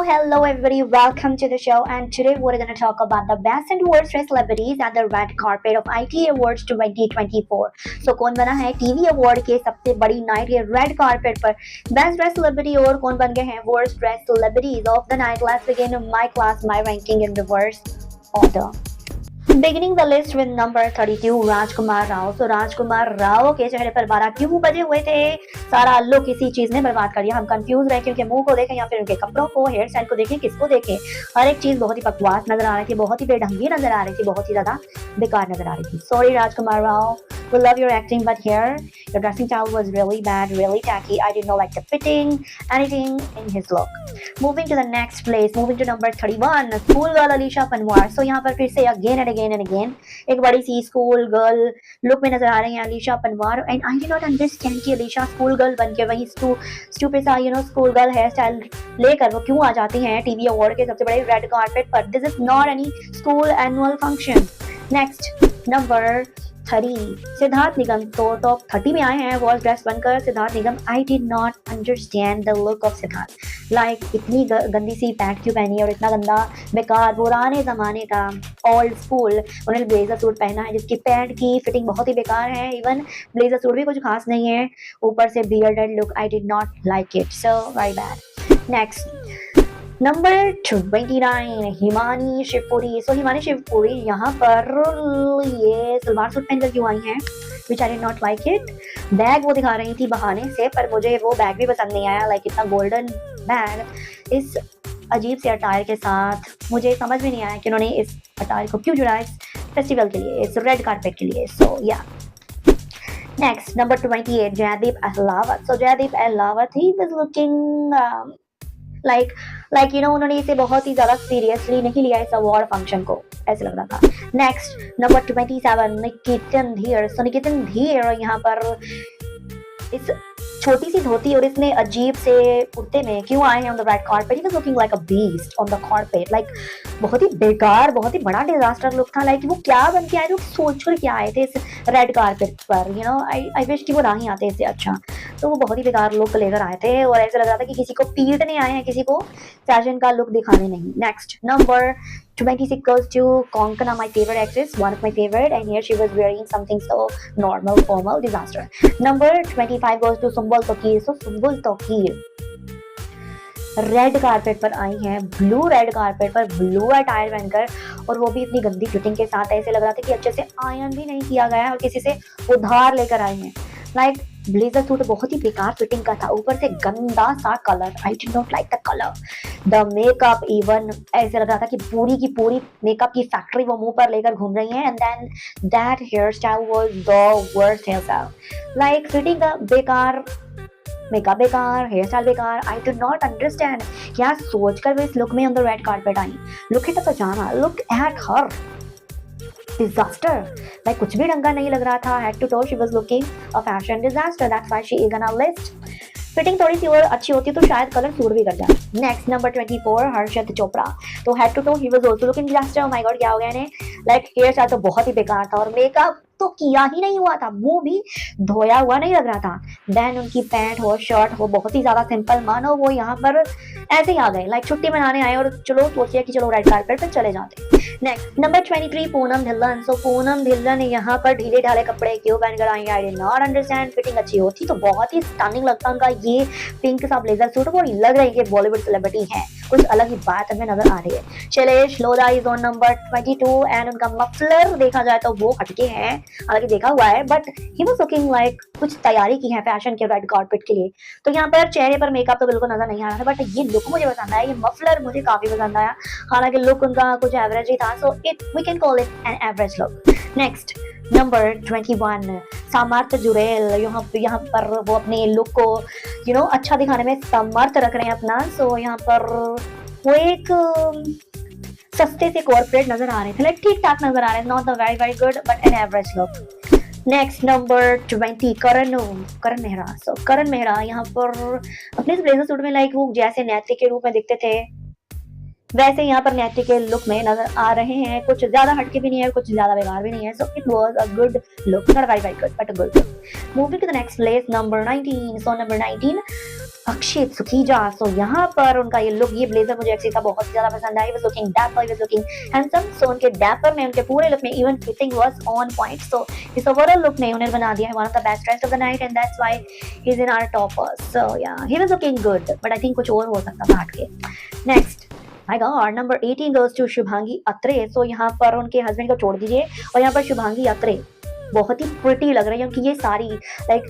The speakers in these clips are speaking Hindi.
hello everybody. Welcome to the show. And today we're going to talk about the best and worst dressed celebrities at the red carpet of IT Awards 2024. So कौन बना है टीवी अवार्ड के सबसे बड़ी नाइट के रेड कार्पेट पर बेस्ट ड्रेस सेलिब्रिटी और कौन बन गए हैं worst dress celebrities of the night. Let's begin my class, my ranking in reverse order. Beginning the list with number 32 राजकुमार राव. तो राजकुमार राव के चेहरे पर 12 क्यों बजे हुए थे? सारा लुक किसी चीज ने बर्बाद कर दिया. हम कंफ्यूज रहे कि उनके मुंह को देखें या फिर उनके कपड़ों को, हेयर स्टाइल को देखें, किसको देखें. हर एक चीज बहुत ही बकवास नजर आ रही थी, बहुत ही बेढंगी नजर आ रही थी, बहुत ही ज्यादा बेकार नजर आ रही थी. Sorry Rajkumar Rao, we love your acting, but here your dressing style was really bad, really tacky. I did not like the fitting, anything in his look. Moving to the next place, moving to number 31, school girl Alisha Panwar. So यहाँ पर फिर से again and again एक बड़ी सी स्कूल गर्ल लुक में नजर आ रही है Alisha Panwar. And I did not understand कि अलीशा स्कूल गर्ल बन के वही स्टूपिड सा स्कूल गर्ल हेयर स्टाइल लेकर वो क्यों आ जाती हैं टीवी अवार्ड के सबसे बड़े रेड कार्पेट पर. This is not any school annual function. Next number 30 Siddharth Nigam. तो टॉप 30 में आए हैं वर्स्ट ड्रेस बनकर Siddharth Nigam. I did not understand the look of Siddharth. Like इतनी गंदी सी पैंट क्यों पहनी है और इतना गंदा बेकार पुराने जमाने का ओल्ड स्कूल उन्होंने ब्लेजर सूट पहना है जिसकी पैंट की फिटिंग बहुत ही बेकार है. इवन ब्लेजर सूट भी कुछ खास नहीं है, ऊपर से bearded look. I did not like it, so very bad. Next number 29 Himani Shivpuri. So Himani Shivpuri यहाँ पर ये सलवार सूट पहनकर क्यों आई हैं, which I did not like it. Bag वो दिखा रही थी बहाने से, पर मुझे वो बैग भी पसंद नहीं आया. लाइक इतना गोल्डन बैग इस अजीब से अटायर के साथ मुझे समझ में नहीं आया कि उन्होंने इस अटायर को क्यों जुड़ा इस फेस्टिवल के लिए, इस रेड कार्पेट के लिए. सो या next number 28 Jaideep Ahlawat. So Jaideep Ahlawat he was looking like उन्होंने इसे बहुत ही ज्यादा सीरियसली नहीं लिया इस अवार्ड फंक्शन को, ऐसे लग रहा था. नेक्स्ट नंबर 27 निकेतन धीर. सो निकेतन धीर यहाँ पर इस छोटी सी धोती और इसने अजीब से कुर्ते में क्यों आए हैं on the red carpet. He was looking like a beast on the carpet. Like बहुत ही बेकार, बहुत ही बड़ा डिजास्टर लुक था. लाइक वो क्या बन के आए थे, सोच कर क्या आए थे इस रेड कार्पेट पर. आई विश कि वो ना ही आते इससे अच्छा. तो वो बहुत ही बेकार लुक लेकर आए थे और ऐसा लग रहा था कि किसी को पीटने आए हैं, किसी को फैशन का लुक दिखाने नहीं. Next number 26 goes to Konkana, my favorite actress, one of my favorite, and here she was wearing something so normal, formal, disaster. Number 25 goes to Sumbul Tokir. So Sumbul Tokir red carpet पर आई हैं, ब्लू रेड कारपेट पर ब्लू अटायर पहनकर, और वो भी इतनी गंदी फिटिंग के साथ. ऐसे लग रहा था कि अच्छे से आयरन भी नहीं किया गया है और किसी से उधार लेकर आई हैं. लाइक ब्लेजर सूट बहुत ही बेकार फिटिंग का था, ऊपर से गंदा सा colour. I did not like the colour. The makeup even ऐसे लग रहा था कि पूरी की पूरी मेकअप की फैक्ट्री वो मुंह पर लेकर घूम रही है. And then that hair style was the worst hair style. Like fitting बेकार, मेकअप बेकार, हेयर स्टाइल बेकार. आई डिड नॉट अंडरस्टैंड क्या सोचकर वो इस लुक में ऑन द रेड कार्पेट आई. Look at the pyjama, look at her, disaster. Like कुछ भी ढंगा नहीं लग रहा था. Head to toe she was looking a fashion disaster. That's why she is on our list. Fitting थोड़ी सी और अच्छी होती तो शायद कलर सूट भी कर जाए. Next number 24 Harshad Chopra. तो head to toe he was also looking disaster. Oh my god, क्या हो गया इन्हें. लाइक हेयर स्टाइल तो बहुत ही बेकार था और मेकअप तो किया ही नहीं हुआ था, मुंह भी धोया हुआ नहीं लग रहा था. देन उनकी पैंट हो, शर्ट हो, बहुत ही ज्यादा सिंपल. मानो वो यहाँ पर ऐसे ही आ गए, लाइक छुट्टी मनाने आए और चलो सोचिए कि चलो रेड कार्पेट पर चले जाते. Next number 23 Poonam Dhillon. So Poonam Dhillon यहाँ पर ढीले ढाले कपड़े क्यों पहनकर आई. I did not understand. Fitting अच्छी होती तो बहुत ही स्टनिंग लगता उनका ये पिंक सा ब्लेजर सूट. वो लग रही है कि बॉलीवुड सेलिब्रिटी है, कुछ अलग ही बात हमें नजर आ रही है. Shailesh Lodha is on number 22 and उनका मफलर देखा जाए तो वो हटके हैं, हालांकि देखा हुआ है, but he was looking like कुछ तैयारी की है फैशन के रेड कार्पेट के लिए. तो यहाँ पर चेहरे पर मेकअप तो बिल्कुल नजर नहीं आ रहा था, बट ये लुक मुझे पसंद आया, ये मफलर मुझे काफी पसंद आया. हालांकि लुक उनका कुछ एवरेज ही था, so it we can call it an average look. Next number 21 Samarth Jurel. यहाँ पर वो अपने लुक को अच्छा दिखाने में समर्थ रख रहे हैं अपना. सो यहाँ पर वो एक सस्ते से कॉर्पोरेट नजर आ रहे थे, लाइक ठीक ठाक नजर आ रहे थे, not the very very good but N average look. Next number 20 करण मेहरा. सो करण मेहरा यहाँ पर अपने इस ब्लेजर सूट में लाइक वो जैसे नैतिक के रूप में दिखते थे, वैसे यहाँ पर नैटी के लुक में नजर आ रहे हैं, कुछ ज्यादा हटके भी नहीं है, कुछ ज्यादा बेकार भी नहीं है, so it was a good look, not very very good but a good look. Moving to the next place number 19, so number 19 Akshit Sukhija. So यहाँ पर उनका ये लुक, ये ब्लेजर मुझे अक्षित का बहुत ज्यादा पसंद आया। Looking dapper, he was looking handsome. So उनके डैपर में, उनके पूरे लुक में even fitting was on point. So इस ओवरऑल लुक ने उन्हें बना दिया है one of the best dress of the night and that's why he is in our toppers. So yeah he was looking good but I think कुछ और हो सकता था हटके। नेक्स्ट माय गॉड, नंबर 18 गोes टू शुभांगी अत्रे। सो यहाँ पर उनके हस्बैंड को छोड़ दीजिए और यहाँ पर शुभांगी अत्रे बहुत ही प्रिटी लग रही है। उनकी ये sari like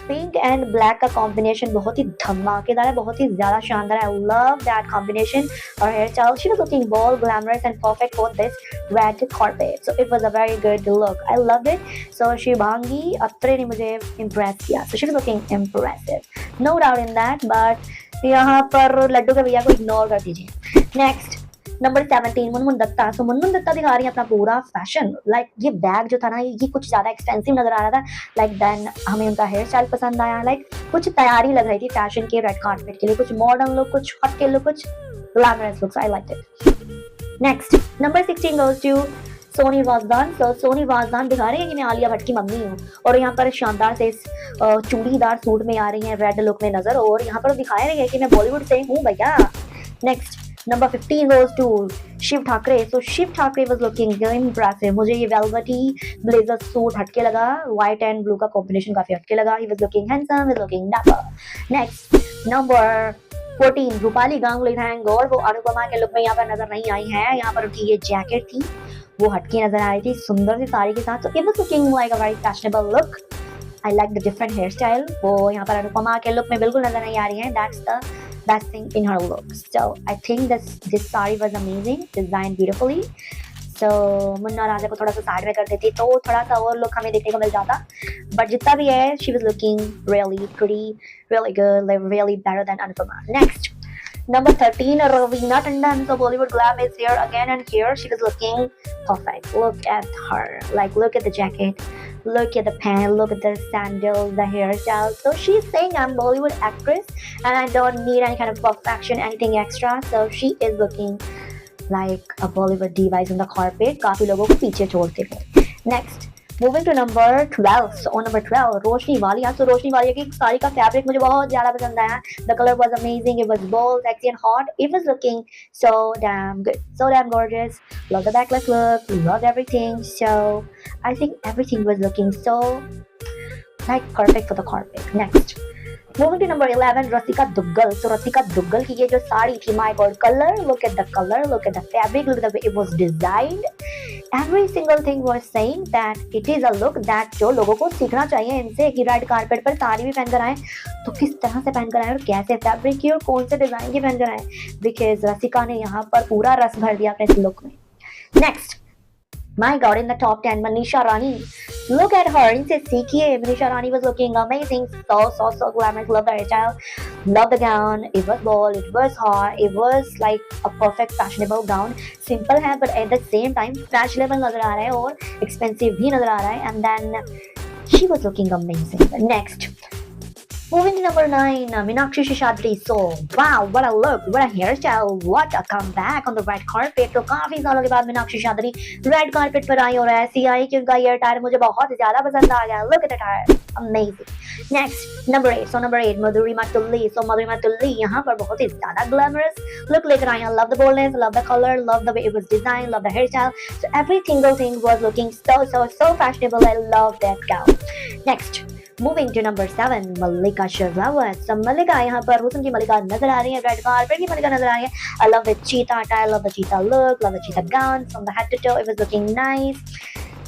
pink and black का कॉम्बिनेशन बहुत ही धमाकेदार है, बहुत ही ज्यादा शानदार है। I love that combination. और hair style, she was looking bold, glamorous and perfect for this red carpet. So it was a very good look, I loved it. So Shubhangi Atre ने मुझे इम्प्रेस किया। So she was looking impressive, no doubt in that. But यहाँ पर लड्डू के भैया को इग्नोर कर दीजिए। Next number 17 Munmun Dutta. So Munmun Dutta दिखा रही है अपना पूरा फैशन। लाइक ये बैग जो था ना, ये कुछ ज्यादा एक्सपेंसिव नजर आ रहा था। लाइक देन हमें उनका हेयर स्टाइल पसंद आया। लाइक कुछ तैयारी लग रही थी फैशन के रेड कार्पेट के लिए, कुछ मॉडर्न लुक, कुछ हट के लुक, कुछ glamorous looks. I like it. Next number 16 goes to Soni Razdan. So Soni Razdan दिखा रही है कि मैं आलिया भट्ट की मम्मी हूँ और यहाँ पर शानदार से चूड़ीदार सूट में आ रही है, रेड लुक में नजर, और यहाँ पर दिखाया रही है कि मैं बॉलीवुड से हूँ भैया। Next number 15 goes to Shiv Thackeray. So Shiv Thackeray was looking impressive। मुझे ये वेलवेटी ब्लेजर सूट हटके लगा, व्हाइट एंड ब्लू का कॉम्बिनेशन काफी हटके लगा। he was looking handsome, he was looking dapper। Next number 14 Rupali Ganguly. Thank God वो अनुपमा के लुक में यहाँ पर नजर नहीं आई है। यहाँ पर उनकी ये जैकेट थी वो हटके नजर आ रही थी सुंदर सी साड़ी के साथ। So it was looking like a very fashionable look। I like the different hairstyle। वो यहाँ पर अनुपमा के लुक में बिल्कुल नजर नहीं आ रही है। That's the best thing in her look। So I think this saree was amazing, designed beautifully। So Munna राजा को थोड़ा सा साइड में कर देती तो थोड़ा सा और लुक हमें देखने को मिल जाता। बट जितना भी है, she was looking really pretty, really good, like really better than Anupama। Next number 13 Raveena Tandon। So Bollywood glam is here again, and here she was looking perfect। Look at her, like look at the jacket, look at the pants, look at the sandals, the hairstyle। So she's saying I'm Bollywood actress and I don't need any kind of perfection, anything extra। So she is looking like a Bollywood diva on the carpet। काफी लोगों को पीछे छोड़ते हुए। Next moving to number 12। So number 12 Roshni Walia. तो रोशनी वालिया की साड़ी का फैब्रिक मुझे बहुत ज्यादा पसंद आया। The colour was amazing, it was bold, sexy and hot. It was looking so damn good, so damn gorgeous। Love the backless look, love everything। So I think everything was looking so like perfect for the carpet। Next moving to number 11 Rasika Duggal. तो रसिका दुग्गल की ये जो साड़ी थी, my god, colour, look at the colour, look at the fabric, look at the way it was designed. Every single thing was saying that it is a look that जो लोगों को सीखना चाहिए इनसे कि रेड कारपेट पर साड़ी भी पहनकर आए तो किस तरह से पहनकर आए और कैसे फैब्रिक की और कौन से डिजाइन की पहनकर आए। बिकॉज रसिका ने यहाँ पर पूरा रस भर दिया अपने इस लुक में। Next my god, in the top 10 Manisha Rani। Look at her, इनसे सीखिए। Manisha Rani was looking amazing, so glamorous। Love the hairstyle, love the gown। It was bold, it was hot, it was like a perfect fashionable gown। Simple है but at the same time fashionable नजर आ रहा है और expensive भी नजर आ रहा है। And then she was looking amazing। Next moving to number 9 Meenakshi Seshadri। So wow, what a look, what a hairstyle, what a comeback on the red carpet। तो काफी सालों के बाद मीनाक्षी शेषाद्री रेड कार्पेट पर आई और ऐसी आई कि उनका हेयर टायर मुझे बहुत ज्यादा पसंद आ गया। Look at the tire, amazing। Next number 8। So number 8 Madhurima Tulli। So Madhurima Tulli यहाँ पर बहुत ही ज्यादा glamorous look लेकर आई हैं। Love the boldness, love the color, love the way it was designed, love the hairstyle। So every single thing was looking so fashionable। I love that gown। Next moving to number 7 Mallika Sherawat. So Mallika यहाँ पर हुस्न की मल्लिका नजर आ रही है, रेड कार्पेट की मल्लिका नजर आ रही है। I love the cheetah attire, love the cheetah look, love the cheetah gown from the head to toe, it was looking nice।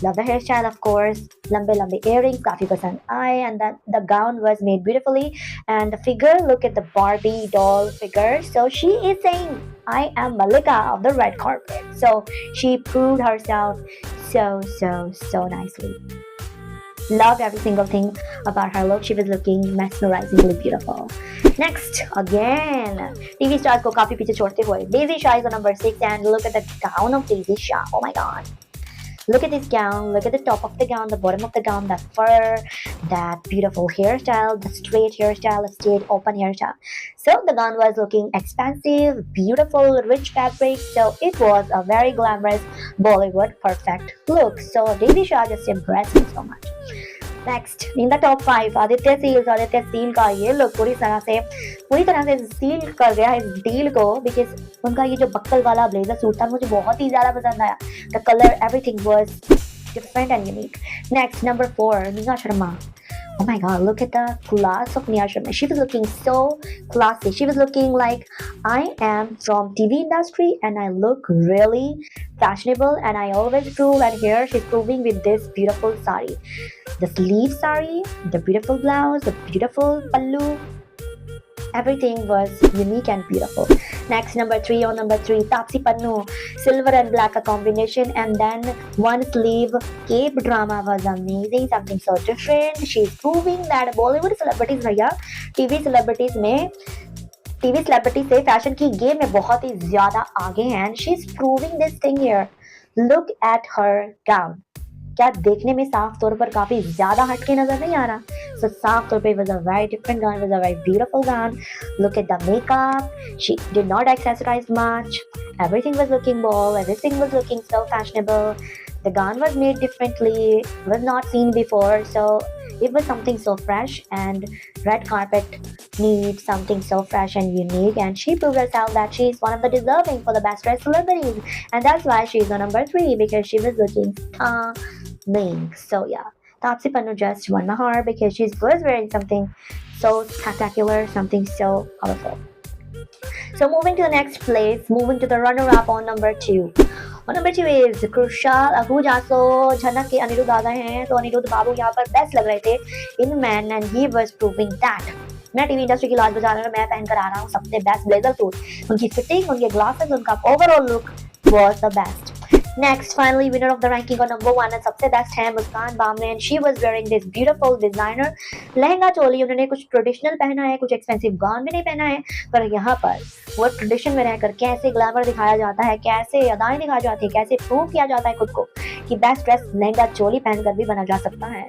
Love the hairstyle of course, लंबे earrings काफी पसंद आए। And then the gown was made beautifully and the figure, look at the Barbie doll figure। So she is saying I am Mallika of the red carpet। So she proved herself so nicely। Loved every single thing about her look। She was looking mesmerizingly beautiful। Next again TV stars को काफी पीछे छोड़ते हुए Daisy Shah is on number 6 and look at the gown of Daisy Shah। Oh my god, Look at this gown, look at the top of the gown, the bottom of the gown, that fur, that beautiful hairstyle, the straight hairstyle, the straight open hairstyle. So the gown was looking expensive, beautiful, rich fabric. So it was a very glamorous Bollywood perfect look. So Devi Shah just impressed me so much. Next in the top 5 Aditya seal का ये लुक पूरी तरह से सील कर गया इस डील को बिकॉज उनका ये जो बक्कल वाला ब्लेजर सूट था मुझे बहुत ही ज्यादा पसंद आया the colour everything was different and unique. Next, number 4, Neha Sharma. Oh my god, look at the class of Neha Sharma. She was looking so classy. She was looking like I am from TV industry and I look really fashionable and I always prove, and here she's proving with this beautiful sari. The sleeve sari, the beautiful blouse, the beautiful pallu. Everything was unique and beautiful. Next, number 3, Taapsee Pannu. Silver and black a combination, and then one sleeve cape drama was amazing. Something so different. She's proving that Bollywood celebrities भैया TV celebrities से फैशन की गेम में बहुत ही ज्यादा आगे हैं. And she's proving this thing here. Look at her gown. क्या देखने में साफ तौर पर काफी ज्यादा हटके नजर नहीं आ रहा. So साफ तौर पे was a very different gown, was a very beautiful gown. Look at the makeup. She did not accessorize much. Everything was looking bold. Everything was looking so fashionable. The gown was made differently, was not seen before. So it was something so fresh, and red carpet needs something so fresh and unique, and she proved herself that she is one of the deserving for the best dressed celebrities, and that's why she's on number 3 because she was looking stunning. So yeah, Taapsee Pannu just won my heart because she was wearing something so spectacular, something so colorful. So moving to the next place, moving to the runner-up on number 2. और नंबर 2 इज खुशाल आहूजा. सो झनक के अनिरुद्ध आ गए हैं, तो अनिरुद्ध बाबू यहाँ पर बेस्ट लग रहे थे in man, and he was proving that मैं टीवी इंडस्ट्री की लाज बजा रहा हूँ, मैं पहन कर आ रहा हूँ सबसे बेस्ट ब्लेजर सूट. उनकी फिटिंग, उनके ग्लासेस, उनका overall look was the best. Next, finally, winner of the ranking on number 1 and सबसे बेस्ट है मुस्कान Bamne, and she was wearing this beautiful designer lehenga choli. उन्होंने कुछ ट्रेडिशनल पहना है, कुछ एक्सपेंसिव गाउन भी नहीं पहना है, पर यहाँ पर वो ट्रेडिशन में रहकर कैसे ग्लैमर दिखाया जाता है, कैसे अदाएं दिखाई जाती है, कैसे प्रूव किया जाता है खुद को कि बेस्ट ड्रेस लहंगा चोली पहनकर भी बना जा सकता है.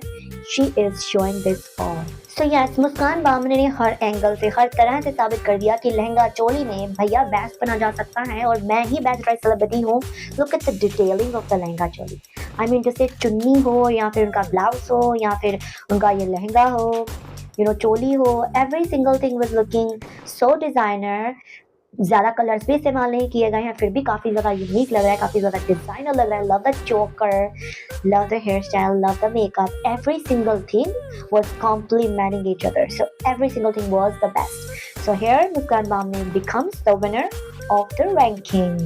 She is showing this all. So yes, मुस्कान बामने ने हर एंगल से, हर तरह से साबित कर दिया कि लहंगा चोली में भैया बेस्ट बना जा सकता है, और मैं ही बेस्ट ड्रेस सेलिब्रिटी हूँ. Look at the detailing of the lehenga choli. I mean जैसे चुन्नी हो, या फिर उनका ब्लाउज हो, या फिर उनका ये लहंगा हो, चोली हो, every single thing was looking so designer. ज्यादा कलर्स भी इस्तेमाल नहीं किए गए हैं, फिर भी काफी ज्यादा यूनिक लग रहा है, काफी ज्यादा डिजाइनर लग रहा है. लव द चोकर, love the hairstyle, love the makeup. Every single thing was complementing each other. So every single thing was the best. So here Muskan Bamne becomes the winner of the ranking.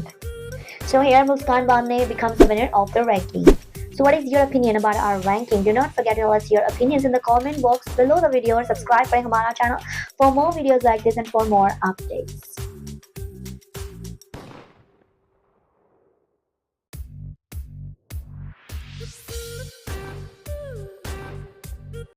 So what is your opinion about our ranking? Do not forget to tell us your opinions in the comment box below the video, or subscribe to our channel for more videos like this and for more updates.